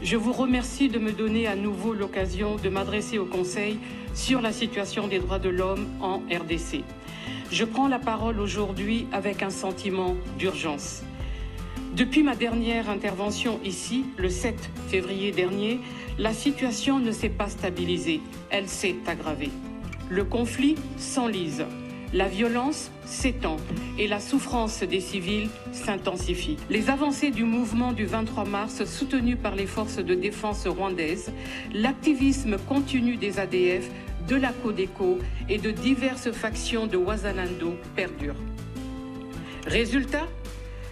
Je vous remercie de me donner à nouveau l'occasion de m'adresser au Conseil sur la situation des droits de l'homme en RDC. Je prends la parole aujourd'hui avec un sentiment d'urgence. Depuis ma dernière intervention ici, le 7 février dernier, la situation ne s'est pas stabilisée, elle s'est aggravée. Le conflit s'enlise, la violence s'étend et la souffrance des civils s'intensifie. Les avancées du mouvement du 23 mars, soutenues par les forces de défense rwandaises, l'activisme continu des ADF, de la Codeco et de diverses factions de Wazalendo perdurent. Résultat ?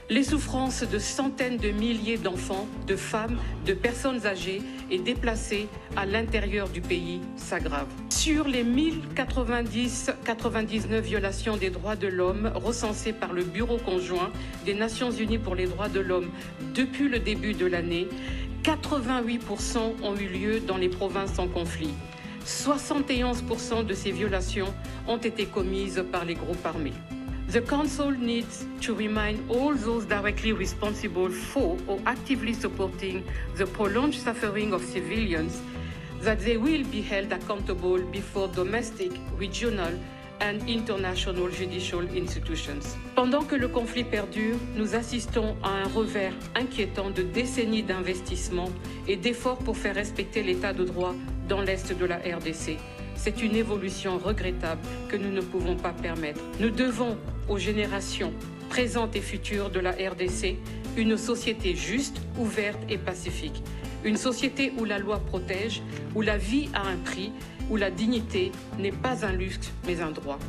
Les souffrances de centaines de milliers d'enfants, de femmes, de personnes âgées et déplacées à l'intérieur du pays s'aggravent. Sur les 1099 violations des droits de l'homme recensées par le Bureau conjoint des Nations Unies pour les droits de l'homme depuis le début de l'année, 88% ont eu lieu dans les provinces en conflit. 71% de ces violations ont été commises par les groupes armés. The Council needs to remind all those directly responsible for or actively supporting the prolonged suffering of civilians that they will be held accountable before domestic, regional and international judicial institutions. Pendant que le conflit perdure, nous assistons à un revers inquiétant de décennies d'investissements et d'efforts pour faire respecter l'état de droit dans l'Est de la RDC. C'est une évolution regrettable que nous ne pouvons pas permettre. Nous devons aux générations présentes et futures de la RDC une société juste, ouverte et pacifique. Une société où la loi protège, où la vie a un prix, où la dignité n'est pas un luxe mais un droit.